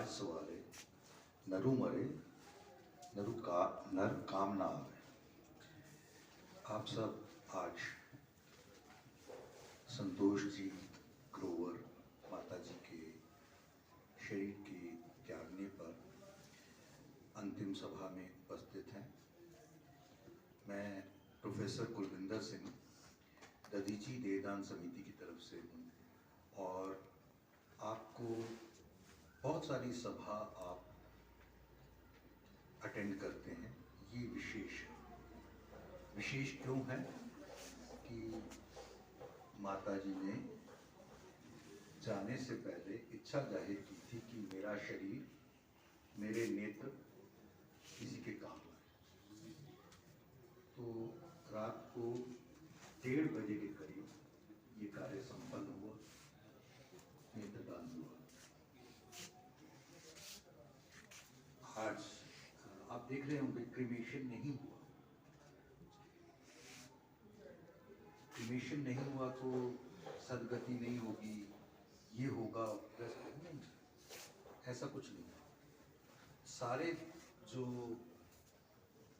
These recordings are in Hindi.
लाज सवारे, नरु मरे नर काम ना आवे। आप सब आज संतोष जी ग्रोवर माता जी के शरीर के त्यागने पर अंतिम सभा में उपस्थित हैं। मैं प्रोफेसर कुलविंदर सिंह दधीची देहदान समिति की तरफ से हूँ और आपको बहुत सारी सभा आप अटेंड करते हैं। ये विशेष क्यों है कि माता जी ने जाने से पहले इच्छा जाहिर की थी कि मेरा शरीर, मेरे नेत्र किसी के काम आए। तो रात को 1:30 बजे के करीब ये कार्य संपन्न हुआ, नेत्रदान हुआ। आज आप देख रहे होंगे क्रीमेशन नहीं हुआ। क्रीमेशन नहीं हुआ तो सदगति नहीं होगी, ये होगा, नहीं, ऐसा कुछ नहीं। सारे जो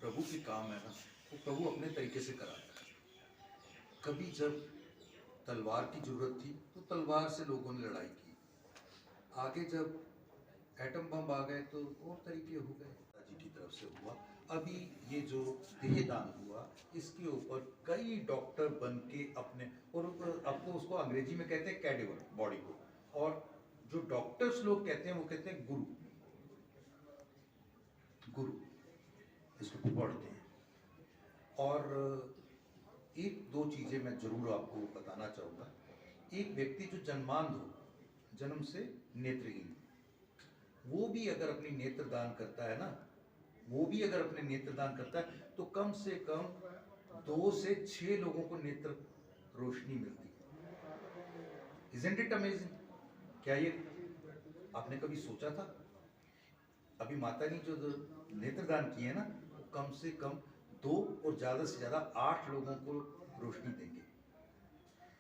प्रभु के काम है ना, वो प्रभु अपने तरीके से कराता है। कभी जब तलवार की जरूरत थी तो तलवार से लोगों ने लड़ाई की। आगे जब एटम बम आ गए तो और तरीके हो गए। जी की तरफ से हुआ। अभी ये जो देहदान हुआ, इसके ऊपर कई डॉक्टर बन के अपने, और आपको उसको अंग्रेजी में कहते हैं कैडेवर बॉडी को, और जो डॉक्टर्स लोग कहते हैं वो कहते हैं गुरु इसको पढ़ते हैं। और एक दो चीजें मैं जरूर आपको बताना चाहूँगा। एक व्यक्ति जो जन्मांध हो, जन्म से नेत्रहीन, वो भी अगर अपनी नेत्रदान करता है ना, वो भी अगर अपने नेत्रदान करता है तो कम से कम 2 से 6 लोगों को नेत्र रोशनी मिलती है। Isn't it amazing? क्या ये आपने कभी सोचा था? अभी माता ने जो नेत्रदान किए ना, कम से कम 2 और ज़्यादा से ज़्यादा 8 लोगों को रोशनी देंगे।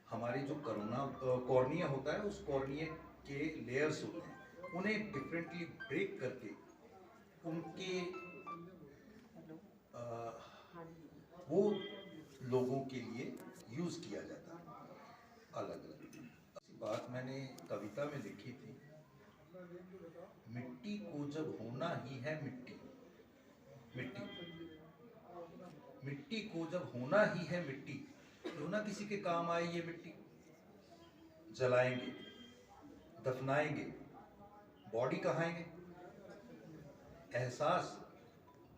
हमारी जो कॉर्निया होता है, उस कॉर्निया के लेयर्स होते हैं, उन्हें डिफरेंटली ब्रेक करके उनके वो लोगों के लिए यूज़ किया जाता है अलग अलग। बात मैंने कविता में लिखी थी, मिट्टी को जब होना ही है मिट्टी को जब होना ही है मिट्टी, क्यों ना किसी के काम आए ये मिट्टी। जलाएंगे, दफनाएंगे, बॉडी कहाएंगे, एहसास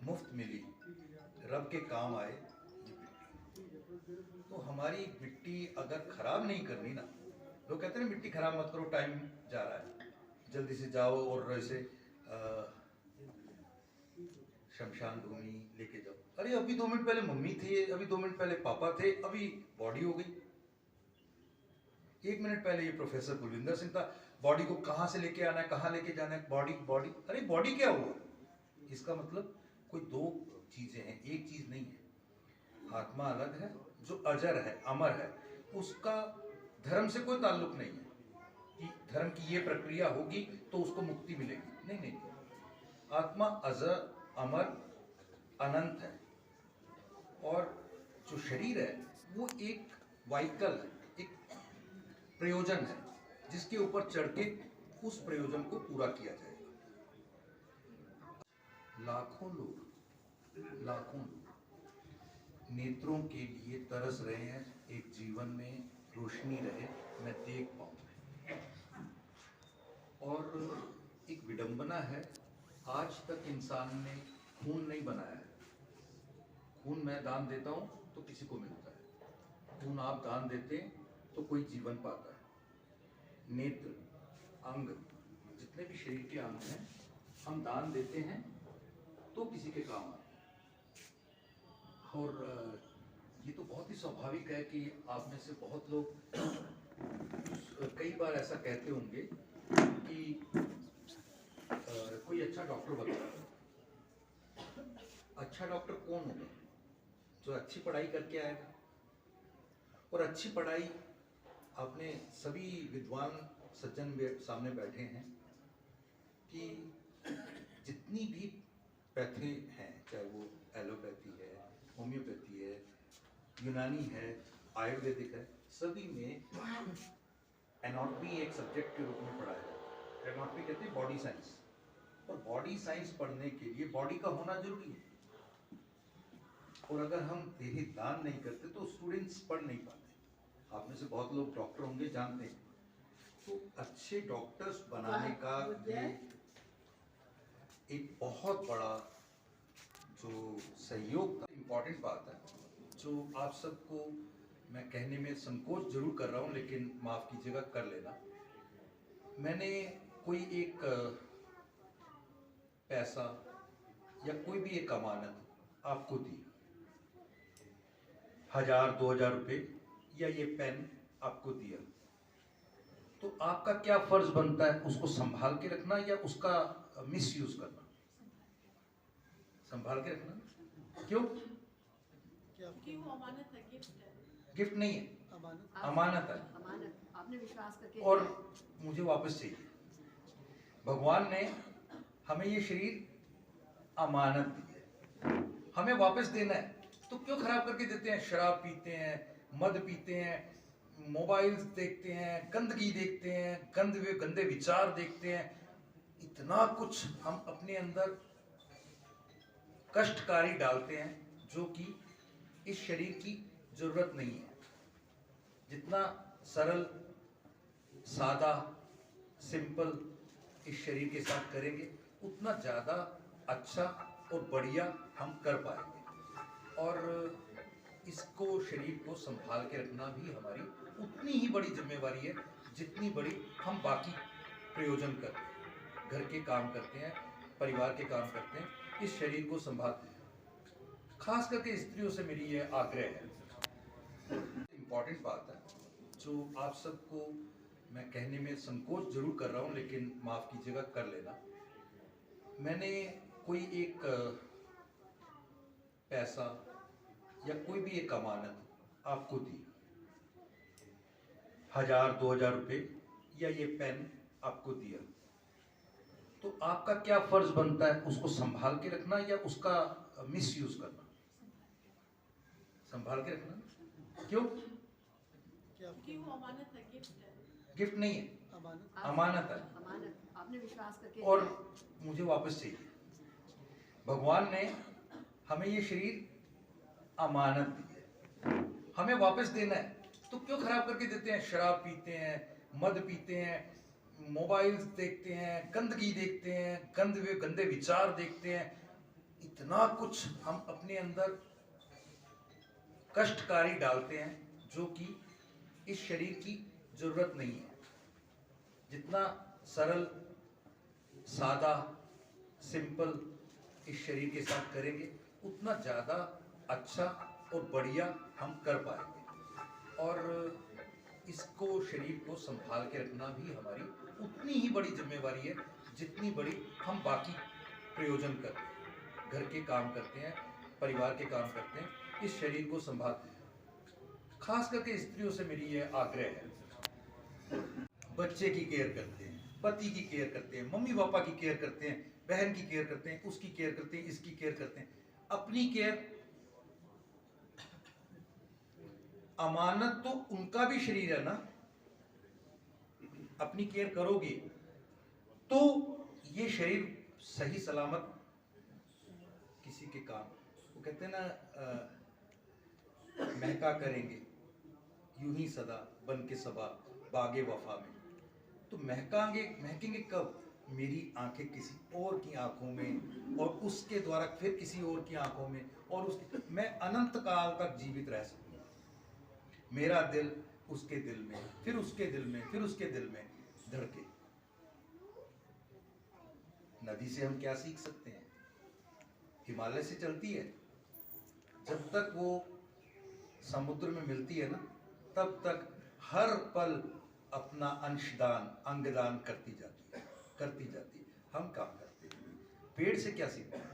मुफ्त मिली, रब के काम आए ये मिट्टी। तो हमारी मिट्टी अगर खराब नहीं करनी ना, लोग कहते हैं मिट्टी खराब मत करो, टाइम जा रहा है, जल्दी से जाओ और ऐसे शमशान भूमि लेके जाओ। अरे अभी 2 मिनट पहले मम्मी थे, अभी 2 मिनट पहले पापा थे, अभी बॉडी हो गई। 1 मिनट पहले ये प्रोफेसर कुलविंदर सिंह था, बॉडी को कहाँ से लेके आना है, कहाँ लेके जाना है, बॉडी। अरे बॉडी क्या हुआ? इसका मतलब कोई 2 चीजें हैं, एक चीज नहीं है। आत्मा अलग है, जो अजर है, अमर है, उसका धर्म से कोई ताल्लुक नहीं है कि धर्म की ये प्रक्रिया होगी तो उसको मुक्ति मिलेगी। नहीं, आत्मा अजर, अमर, अनंत है। और जो शरीर है वो एक वाइकल है, एक प्रयोजन है, जिसके ऊपर चढ़ के उस प्रयोजन को पूरा किया जाएगा। लाखों लोग नेत्रों के लिए तरस रहे हैं, एक जीवन में रोशनी रहे, मैं देख पाऊँ। और एक विडंबना है, आज तक इंसान ने खून नहीं बनाया है। खून मैं दान देता हूँ तो किसी को मिलता है, खून आप दान देते हैं तो कोई जीवन पाता है। नेत्र, अंग, जितने भी शरीर के अंग हैं, हम दान देते हैं तो किसी के काम आते हैं। और ये तो बहुत ही स्वाभाविक है कि आप में से बहुत लोग कई बार ऐसा कहते होंगे कि कोई अच्छा डॉक्टर बताओ। अच्छा डॉक्टर कौन होगा? जो अच्छी पढ़ाई करके आएगा। और अच्छी पढ़ाई, आपने सभी विद्वान सज्जन सामने बैठे हैं कि पैथी हैं, चाहे वो एलोपैथी है, होम्योपैथी है, यूनानी है, आयुर्वेदिक है, सभी में एनाटॉमी एक सब्जेक्ट के रूप में पढ़ाया जाता है। एनाटॉमी कहते हैं बॉडी साइंस, और बॉडी साइंस पढ़ने के लिए बॉडी का होना जरूरी है। और अगर हम देही दान नहीं करते तो स्टूडेंट्स पढ़ नहीं पाते। आप में से बहुत लोग डॉक्टर होंगे, जानते हैं। तो अच्छे डॉक्टर्स बनाने का ये एक बहुत बड़ा जो सहयोग था, इम्पॉर्टेंट बात है, जो आप सबको मैं कहने में संकोच जरूर कर रहा हूँ, लेकिन माफ़ कीजिएगा, कर लेना। मैंने कोई एक पैसा या कोई भी एक अमानत आपको दी, 1000-2000 रुपये या ये पेन आपको दिया, तो आपका क्या फर्ज बनता है? उसको संभाल के रखना या उसका मिसयूज करना? संभाल के रखना। क्यों? क्योंकि वो अमानत है, गिफ्ट है। गिफ्ट नहीं है, अमानत है। अमानत आपने विश्वास करके और मुझे वापस चाहिए। भगवान ने हमें ये शरीर अमानत दी है, हमें वापस देना है, तो क्यों खराब करके देते हैं? शराब पीते हैं, मद पीते हैं, मोबाइल्स देखते हैं, गंदगी देखते हैं, गंदे विचार देखते हैं, इतना कुछ हम अपने अंदर कष्टकारी डालते हैं जो कि इस शरीर की जरूरत नहीं है। जितना सरल, सादा, सिंपल इस शरीर के साथ करेंगे, उतना ज़्यादा अच्छा और बढ़िया हम कर पाएंगे। और इसको, शरीर को संभाल के रखना भी हमारी उतनी ही बड़ी जिम्मेवारी है जितनी बड़ी हम बाकी प्रयोजन करते हैं, घर के काम करते हैं, परिवार के काम करते हैं। इस शरीर को संभालते हैं। खास करके स्त्रियों से मेरी ये आग्रह है, इम्पॉर्टेंट बात है, जो आप सबको मैं कहने में संकोच जरूर कर रहा हूँ, लेकिन माफ़ कीजिएगा, कर लेना। मैंने कोई एक पैसा या कोई भी एक अमानत आपको दी, 1000-2000 रुपये या ये पेन आपको दिया, तो आपका क्या फर्ज बनता है? उसको संभाल के रखना या उसका मिसयूज करना? संभाल के रखना। क्यों? क्योंकि वो अमानत है, गिफ्ट है। गिफ्ट नहीं है, अमानत है। अमानत आपने विश्वास करके और मुझे वापस चाहिए। भगवान ने हमें ये शरीर अमानत दी है, हमें वापस देना है, तो क्यों खराब करके देते हैं? शराब पीते हैं, मद पीते हैं, मोबाइल्स देखते हैं, गंदगी देखते हैं, गंदे विचार देखते हैं, इतना कुछ हम अपने अंदर कष्टकारी डालते हैं जो कि इस शरीर की जरूरत नहीं है। जितना सरल, सादा, सिंपल इस शरीर के साथ करेंगे, उतना ज़्यादा अच्छा और बढ़िया हम कर पाएंगे। और इसको, शरीर को संभाल के रखना भी हमारी उतनी ही बड़ी जिम्मेवारी है जितनी बड़ी हम बाकी प्रयोजन करते हैं, घर के काम करते हैं, परिवार के काम करते हैं, इस शरीर को संभालते हैं। खास करके स्त्रियों से मेरी ये आग्रह है, बच्चे की केयर करते हैं, पति की केयर करते हैं, मम्मी पापा की केयर करते हैं, बहन की केयर करते हैं, उसकी केयर करते हैं, इसकी केयर करते हैं, अपनी केयर। अमानत तो उनका भी शरीर है ना, अपनी केयर करोगे तो ये शरीर सही सलामत किसी के काम, वो कहते हैं ना, महका करेंगे यूं ही सदा बन के सबा बागे वफा में। तो महकेंगे कब? मेरी आंखें किसी और की आंखों में, और उसके द्वारा फिर किसी और की आंखों में, और उसके, मैं अनंत काल तक जीवित रह सकूंगा। मेरा दिल उसके दिल में, फिर उसके दिल में, फिर उसके दिल में धड़के। नदी से हम क्या सीख सकते हैं? हिमालय से चलती है, जब तक वो समुद्र में मिलती है ना, तब तक हर पल अपना अंशदान, अंगदान करती जाती है। हम काम करते हैं। पेड़ से क्या सीखते हैं?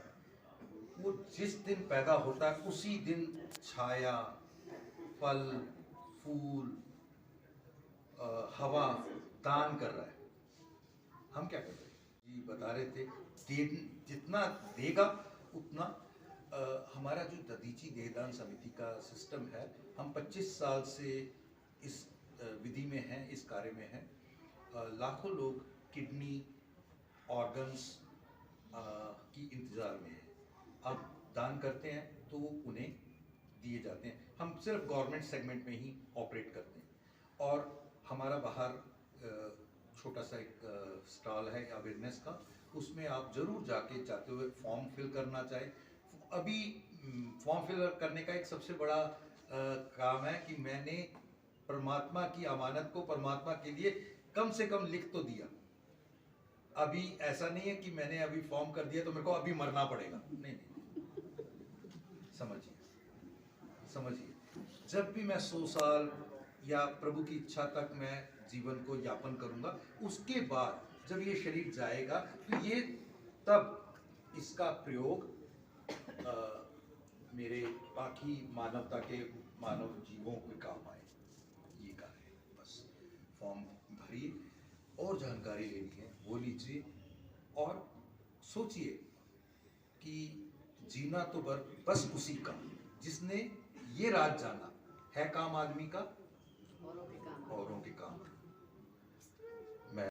वो जिस दिन पैदा होता है उसी दिन छाया, फल, फूल, हवा दान कर रहा है। हम क्या कर रहे हैं? जी बता रहे थे, जितना देगा उतना हमारा जो दधीची देहदान समिति का सिस्टम है, हम 25 साल से इस विधि में हैं, इस कार्य में हैं। लाखों लोग किडनी ऑर्गन्स की इंतज़ार में हैं। आप दान करते हैं तो वो उन्हें दिए जाते हैं। हम सिर्फ गवर्नमेंट सेगमेंट में ही ऑपरेट करते हैं और हमारा बाहर छोटा सा एक स्टॉल है अवेयरनेस का, उसमें आप जरूर जाके जाते हुए फॉर्म फिल करना चाहें। अभी फॉर्म फिल करने का एक सबसे बड़ा काम है कि मैंने परमात्मा की अमानत को परमात्मा के लिए कम से कम लिख तो दिया। अभी ऐसा नहीं है कि मैंने अभी फॉर्म कर दिया तो मेरे को अभी मरना पड़ेगा, नहीं। समझिए, जब भी मैं 100 साल या प्रभु की इच्छा तक मैं जीवन को यापन करूंगा, उसके बाद जब ये शरीर जाएगा तो ये तब इसका प्रयोग मेरे बाकी मानवता के मानव जीवों के काम आए। ये कार्य है। बस फॉर्म भरिए और जानकारी लेनी है वो लीजिए और सोचिए कि जीना तो बस उसी का जिसने ये राज जाना है, काम आदमी का औरों के काम।